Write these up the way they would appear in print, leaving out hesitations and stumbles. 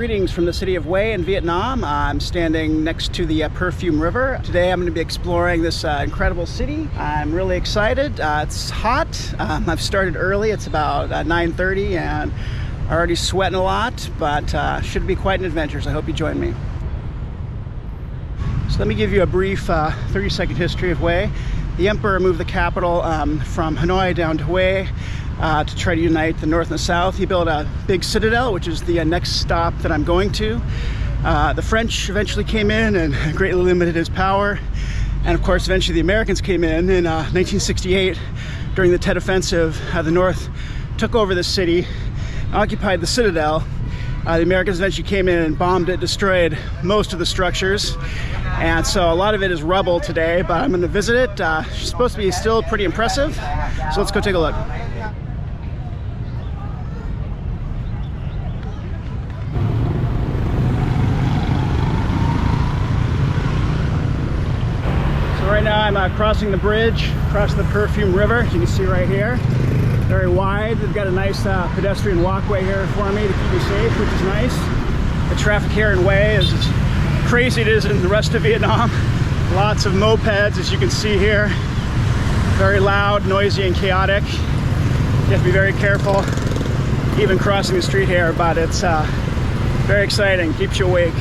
Greetings from the city of Hue in Vietnam. I'm standing next to the Perfume River. Today I'm going to be exploring this incredible city. I'm really excited. It's hot. I've started early. It's about 9:30 and already sweating a lot, but should be quite an adventure, so I hope you join me. So let me give you a brief 30-second history of Hue. The emperor moved the capital from Hanoi down to Hue to try to unite the north and the south. He built a big citadel, which is the next stop that I'm going to. The French eventually came in and greatly limited his power. And of course, eventually the Americans came in 1968 during the Tet Offensive. The North took over the city, occupied the citadel. The Americans eventually came in and bombed it, destroyed most of the structures. And so a lot of it is rubble today, but I'm going to visit it. It's supposed to be still pretty impressive. So let's go take a look. Right now I'm crossing the bridge across the Perfume River, as you can see right here. Very wide. They've got a nice pedestrian walkway here for me to keep me safe, which is nice. The traffic here in Hue is as crazy as it is in the rest of Vietnam. Lots of mopeds, as you can see here. Very loud, noisy, and chaotic. You have to be very careful even crossing the street here, but it's very exciting, keeps you awake.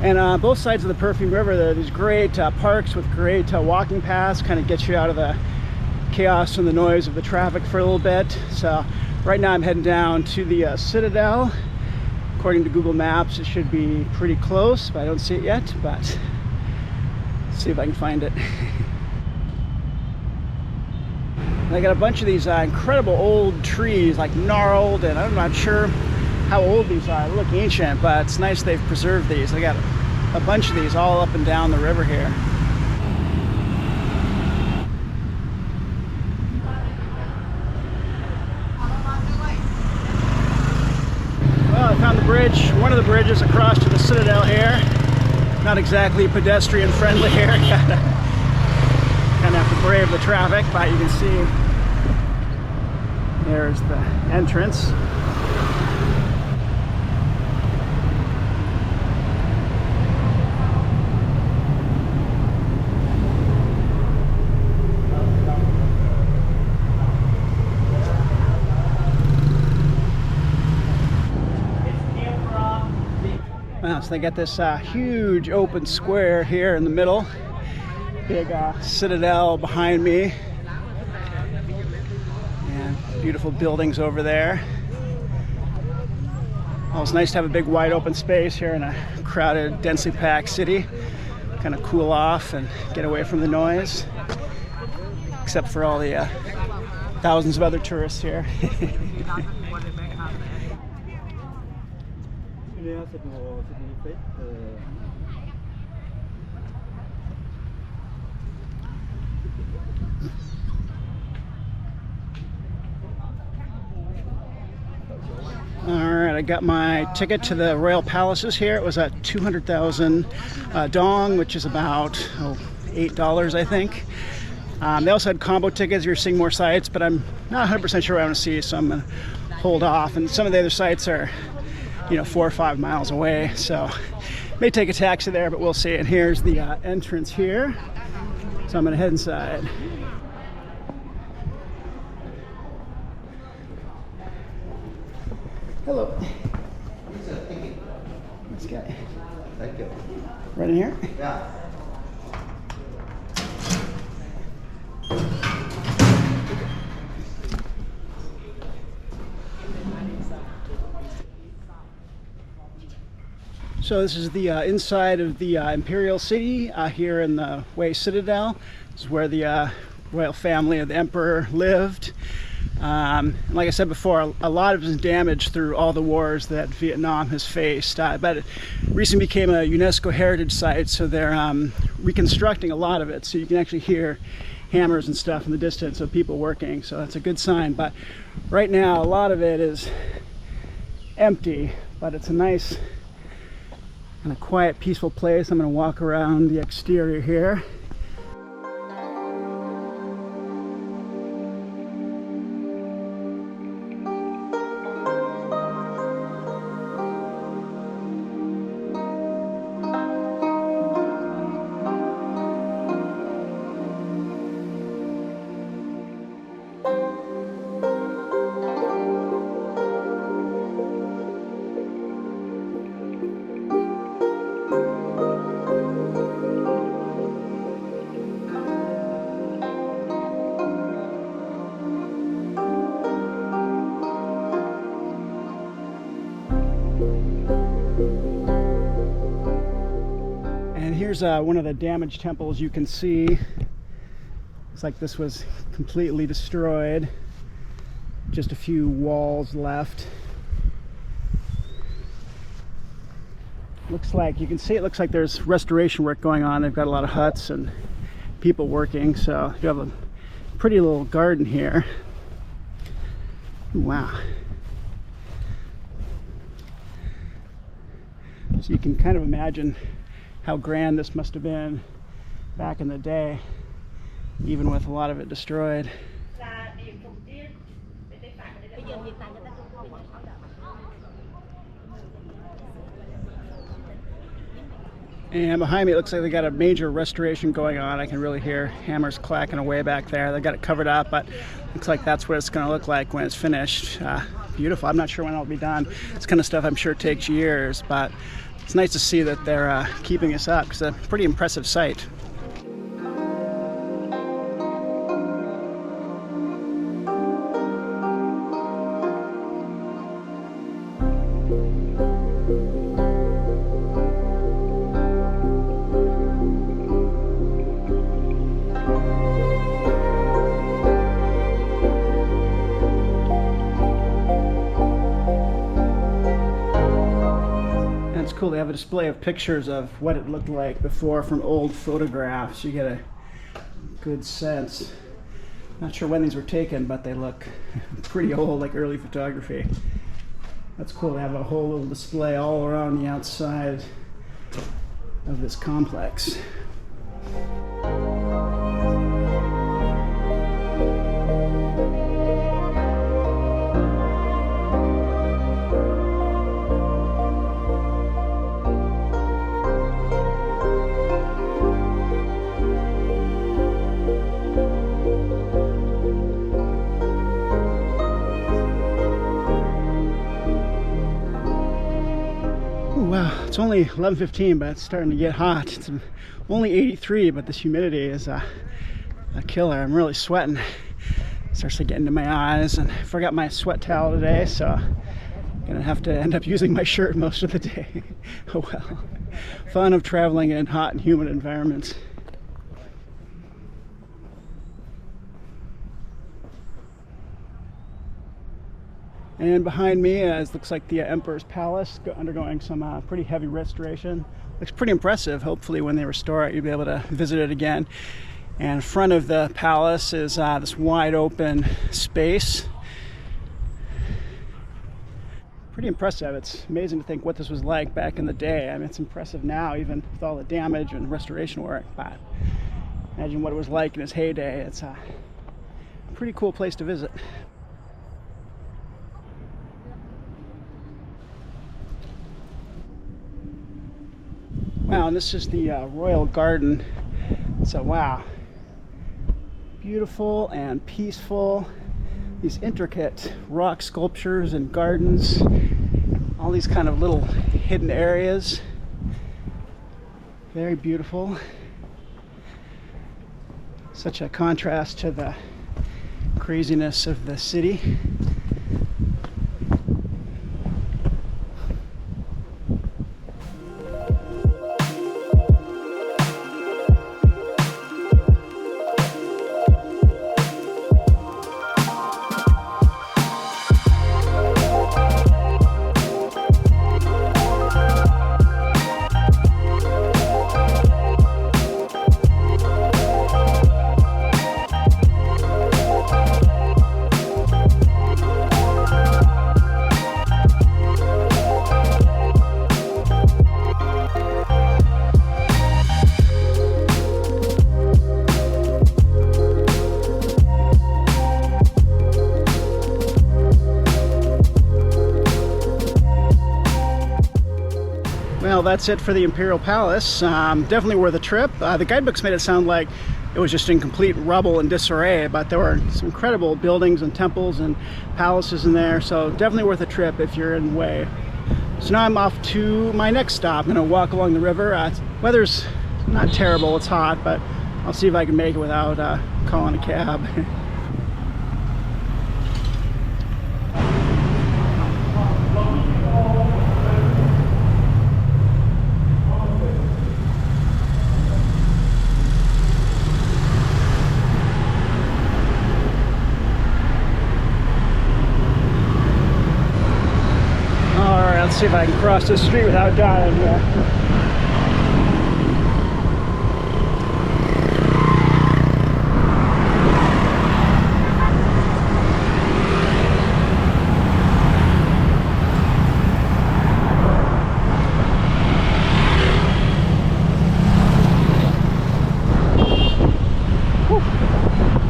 And on both sides of the Perfume River, there are these great parks with great walking paths, kind of get you out of the chaos and the noise of the traffic for a little bit. So right now I'm heading down to the Citadel. According to Google Maps, it should be pretty close, but I don't see it yet, but let's see if I can find it. And I got a bunch of these incredible old trees, like gnarled, and I'm not sure how old these are. They look ancient, but it's nice they've preserved these. I got a bunch of these all up and down the river here. Well, I found the bridge, one of the bridges across to the Citadel here. Not exactly pedestrian friendly here. Kind of have to brave the traffic, but you can see there's the entrance. So they got this huge open square here in the middle. Big citadel behind me. And beautiful buildings over there. Well, it's nice to have a big wide open space here in a crowded, densely packed city. Kind of cool off and get away from the noise. Except for all the thousands of other tourists here. Alright, I got my ticket to the Royal Palaces here. It was at 200,000 dong, which is about $8, I think. They also had combo tickets. You're seeing more sites, but I'm not 100% sure what I want to see, so I'm going to hold off. And some of the other sites are, 4 or 5 miles away, so may take a taxi there, but we'll see. And here's the entrance here, so I'm going to head inside. Hello. This guy. Thank you. Right in here? Yeah. So this is the inside of the Imperial city here in the Hue Citadel. This is where the royal family of the emperor lived. Like I said before, a lot of it is damaged through all the wars that Vietnam has faced. But it recently became a UNESCO heritage site, so they're reconstructing a lot of it. So you can actually hear hammers and stuff in the distance of people working. So that's a good sign. But right now, a lot of it is empty, but it's a nice and a quiet, peaceful place. I'm going to walk around the exterior here. Here's one of the damaged temples you can see. Looks like this was completely destroyed. Just a few walls left. Looks like, you can see, it looks like there's restoration work going on. They've got a lot of huts and people working, so you have a pretty little garden here. Wow. So you can kind of imagine how grand this must have been back in the day, even with a lot of it destroyed. And behind me it looks like they got a major restoration going on. I can really hear hammers clacking away back there. They got it covered up, but looks like that's what it's going to look like when it's finished. Beautiful. I'm not sure when it'll be done. This kind of stuff I'm sure takes years, but it's nice to see that they're keeping this up, because it's a pretty impressive site. Cool, they have a display of pictures of what it looked like before from old photographs. You get a good sense. Not sure when these were taken, but they look pretty old, like early photography. That's cool. They have a whole little display all around the outside of this complex. Wow, it's only 11:15, but it's starting to get hot. It's only 83, but this humidity is a killer. I'm really sweating. It starts to get into my eyes, and I forgot my sweat towel today, so I'm gonna have to end up using my shirt most of the day. Oh well. Fun of traveling in hot and humid environments. And behind me looks like the Emperor's Palace, undergoing some pretty heavy restoration. Looks pretty impressive. Hopefully when they restore it, you'll be able to visit it again. And in front of the palace is this wide open space. Pretty impressive. It's amazing to think what this was like back in the day. I mean, it's impressive now, even with all the damage and restoration work, but imagine what it was like in its heyday. It's a pretty cool place to visit. Wow, and this is the royal garden. So wow, beautiful and peaceful. These intricate rock sculptures and gardens, all these kind of little hidden areas. Very beautiful. Such a contrast to the craziness of the city. Well, that's it for the Imperial Palace. Definitely worth a trip. The guidebooks made it sound like it was just in complete rubble and disarray, but there were some incredible buildings and temples and palaces in there, so definitely worth a trip if you're in Hue. So now I'm off to my next stop. I'm going to walk along the river. Weather's not terrible, it's hot, but I'll see if I can make it without calling a cab. see if I can cross this street without dying here.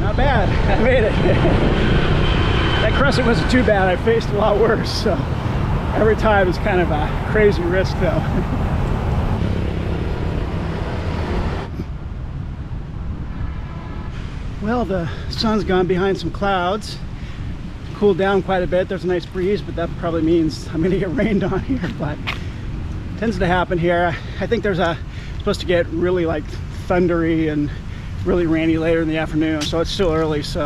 Not bad. I made it. That crossing wasn't too bad. I faced a lot worse, so every time it's kind of a crazy risk though. Well, the sun's gone behind some clouds. Cooled down quite a bit. There's a nice breeze, but that probably means I'm gonna get rained on here, but it tends to happen here. I think there's supposed to get really like thundery and really rainy later in the afternoon, so it's still early, so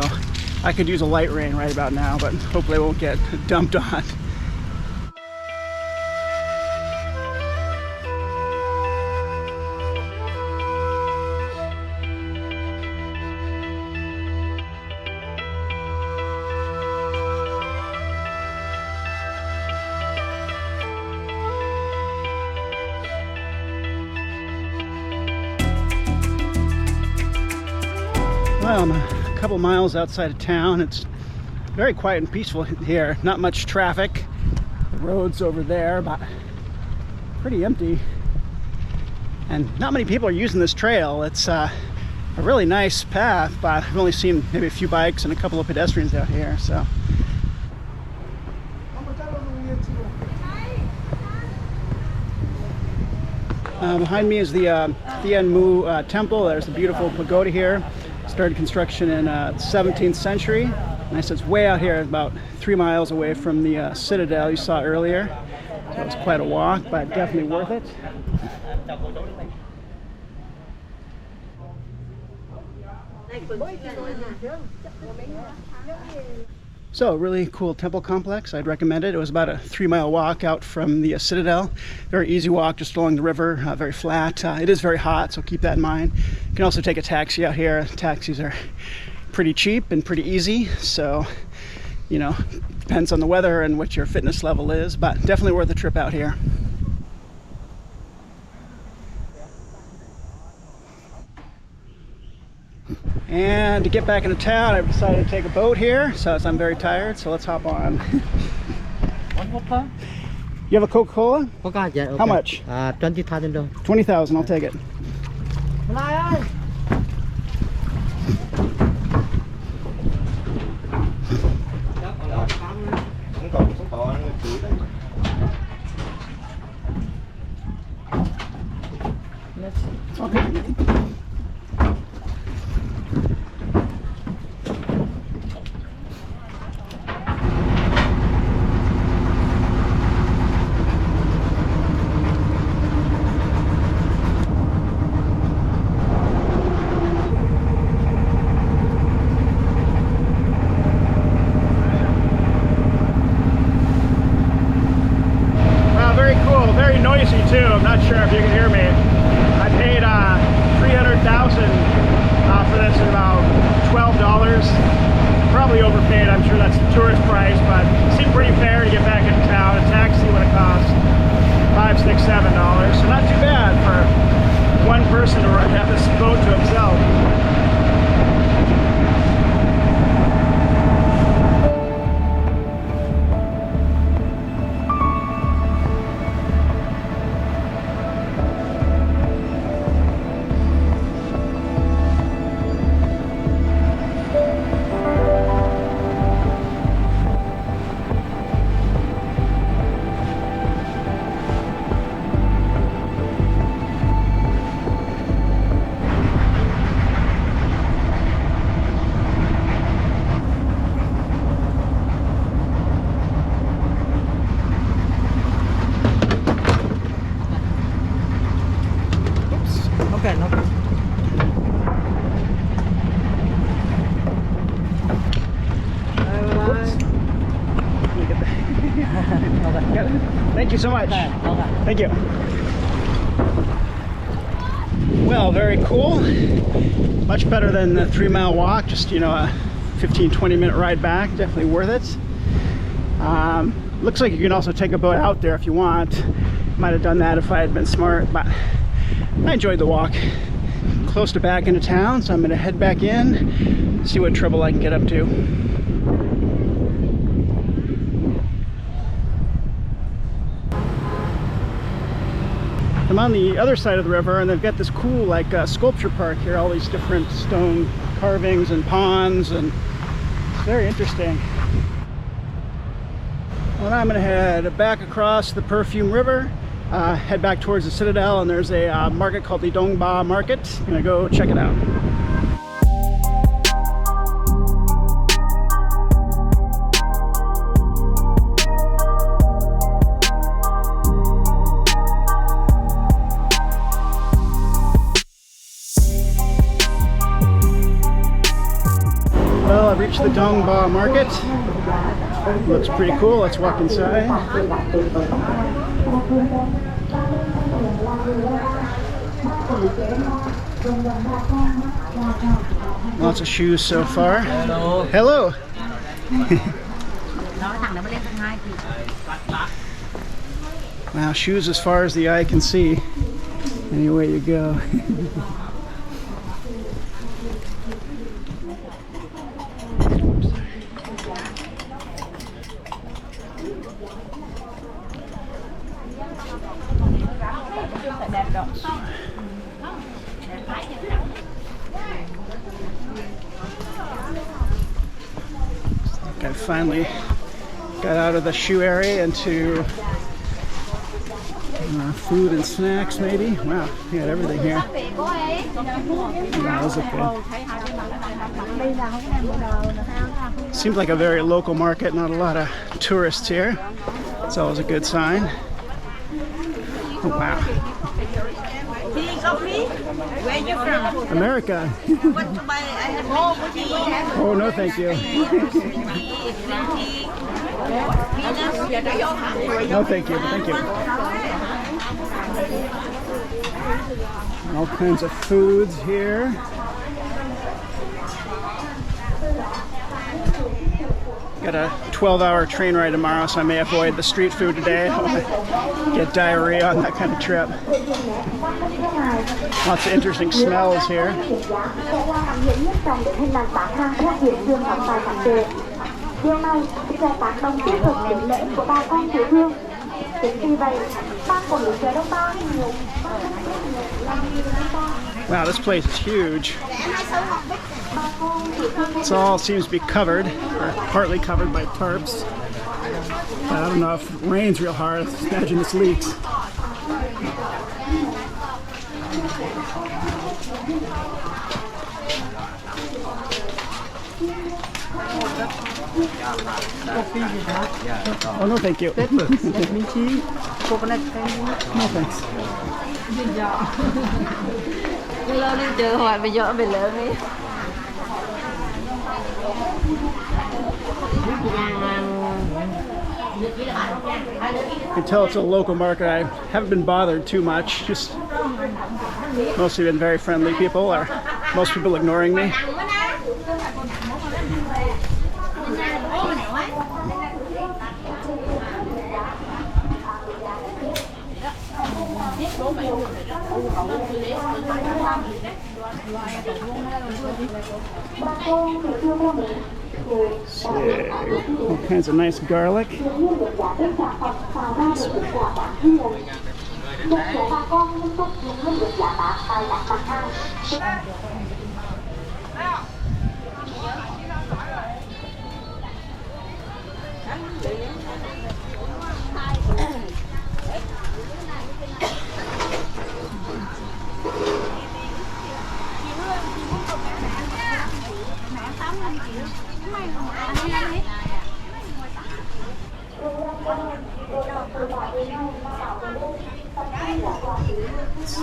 I could use a light rain right about now, but hopefully I won't get dumped on. Well, I'm a couple miles outside of town. It's very quiet and peaceful here. Not much traffic. The road's over there, but pretty empty. And not many people are using this trail. It's a really nice path, but I've only seen maybe a few bikes and a couple of pedestrians out here, so. Behind me is the Thien temple. There's the beautiful pagoda here. Started construction in 17th century. And I said it's way out here, about 3 miles away from the Citadel you saw earlier. So it's quite a walk, but definitely worth it. So, really cool temple complex. I'd recommend it. It was about a 3-mile walk out from the Citadel. Very easy walk just along the river, very flat. It is very hot, so keep that in mind. You can also take a taxi out here. Taxis are pretty cheap and pretty easy, so, you know, depends on the weather and what your fitness level is, but definitely worth a trip out here. And to get back into town, I've decided to take a boat here, so I'm very tired, so let's hop on. You have a Coca-Cola? Coca, yeah, okay. How much? 20,000. 20,000, I'll take it. Okay. Too. I'm not sure if you can hear me. I paid $300,000 for this at about $12. Probably overpaid. I'm sure that's the tourist price, but it seemed pretty fair to get back into town. A taxi would have cost $5, $6, $7, so not too bad for one person to have this boat to himself. Thank you so much. Thank you. Well, very cool. Much better than the 3-mile walk. Just, you know, a 15-20 minute ride back. Definitely worth it. Looks like you can also take a boat out there if you want. Might have done that if I had been smart, but I enjoyed the walk. Close to back into town, so I'm gonna head back in, see what trouble I can get up to. I'm on the other side of the river, and they've got this cool like sculpture park here, all these different stone carvings and ponds, and it's very interesting. Well, I'm gonna head back across the Perfume River, head back towards the Citadel, and there's a market called the Dongba market. I'm gonna go check it out. Well, I've reached the Dongba market. Looks pretty cool. Let's walk inside. Lots of shoes so far. Hello. Hello. Wow, shoes as far as the eye can see. Any way you go. I finally got out of the shoe area into food and snacks, maybe. Wow, you got everything here. Yeah, those look good. Seems like a very local market, not a lot of tourists here. It's always a good sign. Oh, wow. Where are you from? America. Want to buy? I have tea. Oh, no, thank you. No, thank you. Thank you. All kinds of foods here. Got a 12-hour train ride tomorrow, so I may avoid the street food today. I don't want to get diarrhea on that kind of trip. Lots of interesting smells here. Wow, this place is huge. It all seems to be covered, or partly covered by tarps. I don't know if it rains real hard. Imagine this leaks. Oh, no, thank you. No, thanks. You can tell it's a local market. I haven't been bothered too much. Just mostly been very friendly people, or most people ignoring me. Sick. All kinds of nice garlic.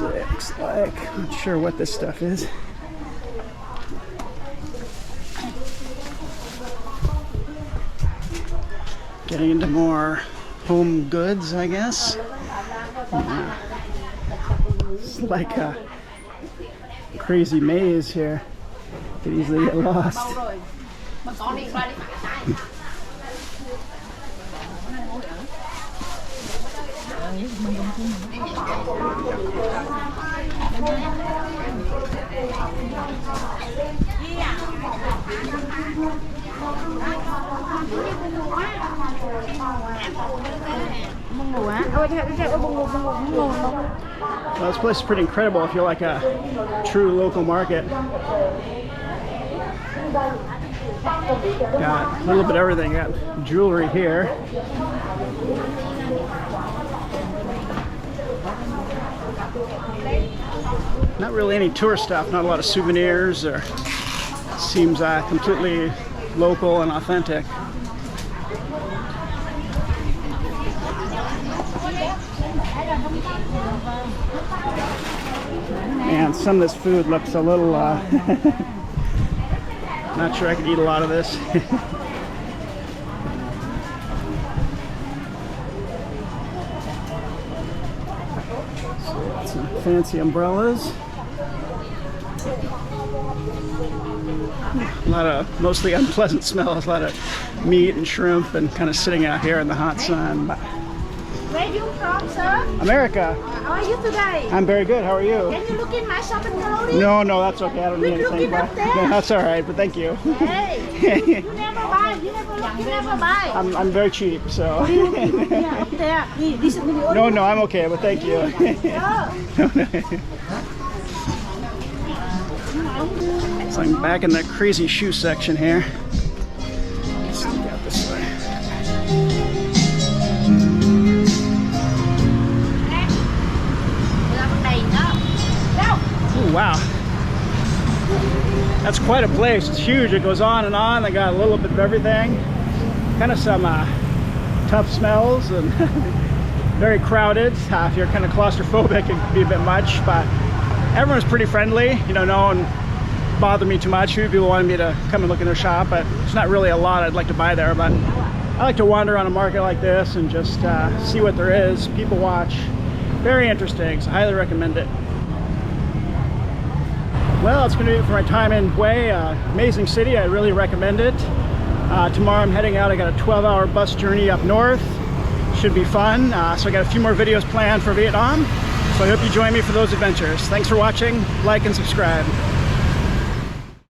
Looks like, I'm not sure what this stuff is. Getting into more home goods, I guess. It's like a crazy maze here. Could easily get lost. Well, this place is pretty incredible if you're like a true local market. Got a little bit of everything. Got jewelry here. Not really any tourist stuff, not a lot of souvenirs, or seems completely local and authentic. Man, some of this food looks a little, not sure I could eat a lot of this. Some fancy umbrellas. A lot of mostly unpleasant smells, a lot of meat and shrimp and kind of sitting out here in the hot sun. Where are you from, sir? America. How are you today? I'm very good. How are you? Can you look in my shopping trolley? No, that's okay. I don't need We're anything. looking up there. No, that's all right, but thank you. Hey, you never buy. You never look. You never buy. I'm very cheap, so. Yeah, up there. This is video. No, I'm okay, but thank you. So I'm back in the crazy shoe section here. Let's sneak out this way. Oh, wow. That's quite a place. It's huge. It goes on and on. They got a little bit of everything. Kind of some tough smells and very crowded. If you're kind of claustrophobic, it can be a bit much, but everyone's pretty friendly. You know, no one bothered me too much. People wanted me to come and look in their shop, but there's not really a lot I'd like to buy there. But I like to wander on a market like this and just see what there is. People watch. Very interesting, so I highly recommend it. Well, that's going to be it for my time in Hue. Amazing city. I really recommend it. Tomorrow I'm heading out. I got a 12-hour bus journey up north. Should be fun. So I got a few more videos planned for Vietnam. So I hope you join me for those adventures. Thanks for watching. Like and subscribe.